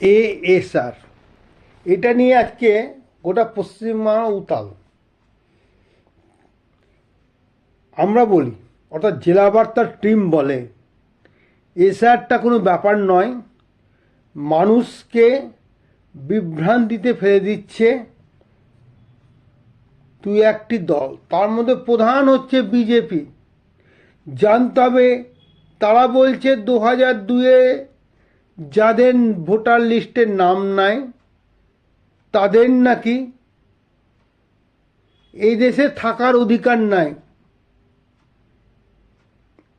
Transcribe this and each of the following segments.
ASR, এটা নিয়ে আজকে গোটা পশ্চিমবাংলা উতাল। আমরা বলি, অর্থাৎ জেলা বার্তার টিম বলে, এসআরটা কোনো ব্যাপার নয়, মানুষকে বিভ্রান্তিতে ফেলে দিচ্ছে তুই একটি দল, তার মধ্যে প্রধান হচ্ছে বিজেপি। জানতে হবে, তারা বলছে 2002-এ যাদের ভোটার লিস্টে নাম নাই তাদের নাকি এই দেশে থাকার অধিকার নাই।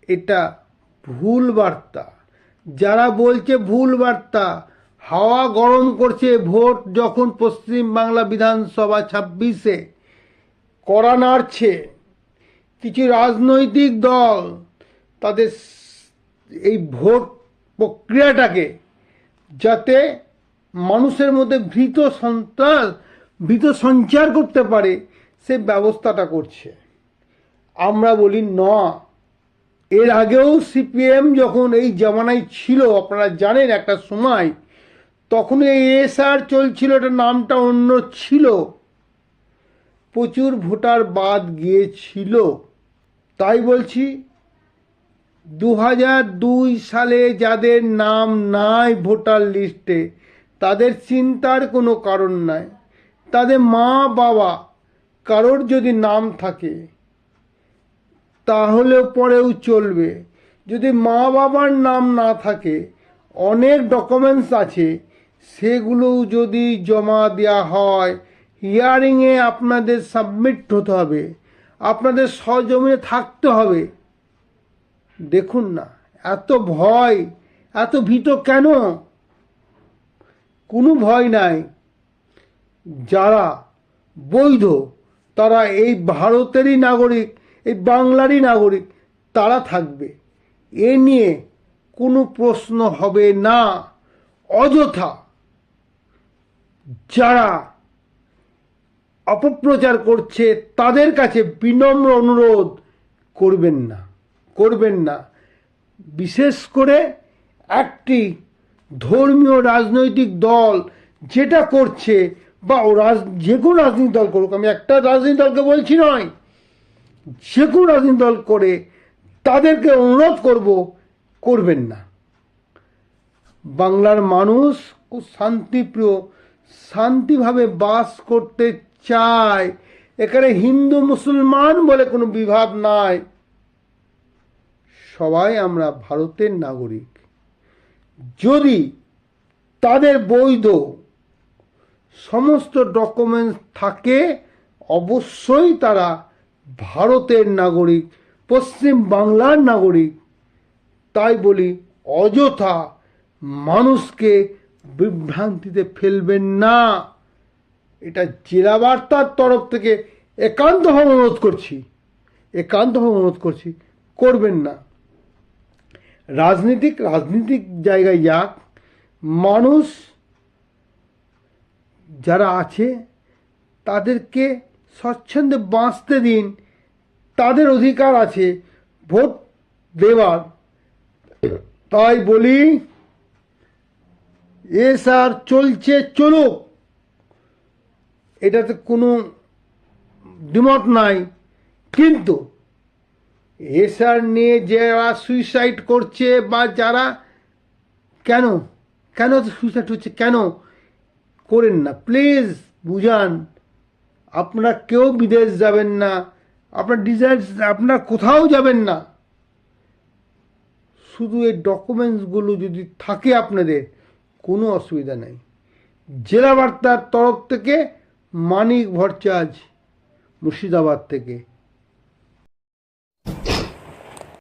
এটা ভুল বার্তা। যারা বলছে ভুল বার্তা, হাওয়া গরম করছে। ভোট যখন পশ্চিমবাংলা বিধানসভা 26-এ কড়া নাড়ছে, কিছু রাজনৈতিক দল তাদের এই ভোট প্রক্রিয়াটাকে যাতে মানুষের মধ্যে ভীত সঞ্চার করতে পারে সে ব্যবস্থাটা করছে। আমরা বলি না। এর আগেও সিপিএম যখন এই জামানায় ছিল, আপনারা জানেন একটা সময়, তখন এই এসআর চলছিল, এটা নামটা অন্য ছিল, প্রচুর ভোটার বাদ গিয়েছিল। তাই বলছি, 2002 সালে যাদের নাম নাই ভোটার লিস্টে তাদের চিন্তার কোনো কারণ নাই। তাদের মা বাবা কারোর যদি নাম থাকে তাহলেও পরেও চলবে। যদি মা বাবার নাম না থাকে, অনেক ডকুমেন্টস আছে, সেগুলো যদি জমা দেওয়া হয়, হিয়ারিংয়ে আপনাদের সাবমিট হতে হবে, আপনাদের সজমিনে থাকতে হবে। দেখুন না, এত ভয়, এত ভীত কেন? কোনো ভয় নাই। যারা বৈধ, তারা এই ভারতেরই নাগরিক, এই বাংলারই নাগরিক, তারা থাকবে। এ নিয়ে কোনো প্রশ্ন হবে না। অযথা যারা অপপ্রচার করছে তাদের কাছে বিনম্র অনুরোধ, করবেন না। বিশেষ করে একটি ধর্মীয় রাজনৈতিক দল যেটা করছে, বা যে কোনো রাজনৈতিক দল করুক, আমি একটা রাজনৈতিক দলকে বলছি নয়, যে কোনো রাজনৈতিক দল করে, তাদেরকে অনুরোধ করবেন না। বাংলার মানুষ খুব শান্তিপ্রিয়, শান্তিভাবে বাস করতে চায়। এখানে হিন্দু মুসলমান বলে কোনো বিভাগ নাই। সবাই আমরা ভারতের নাগরিক। যদি তাদের বৈধ সমস্ত ডকুমেন্টস থাকে, অবশ্যই তারা ভারতের নাগরিক, পশ্চিম বাংলার নাগরিক। তাই বলি, অযথা মানুষকে বিভ্রান্তিতে ফেলবেন না। এটা জেলা বার্তার তরফ থেকে একান্তভাবে অনুরোধ করছি, করবেন না। রাজনীতিক জায়গায় যাক, মানুষ যারা আছে তাদেরকে স্বচ্ছন্দে বাঁচতে দিন। তাদের অধিকার আছে ভোট দেওয়ার। তাই বলি, এসআর চলছে, চলুক, এটাতে কোনো দ্বিমত নাই। কিন্তু এসআর নিয়ে যারা সুইসাইড করছে, বা যারা কেন সুইসাইড হচ্ছে, কেন করেন না, প্লিজ বুঝান। আপনারা কেউ বিদেশ যাবেন না, আপনারা কোথাও যাবেন না। শুধু এই ডকুমেন্টসগুলো যদি থাকে আপনাদের, কোনো অসুবিধা নেই। জেলা বার্তার তরফ থেকে মানিক ভট্টাচার্য, মুর্শিদাবাদ থেকে।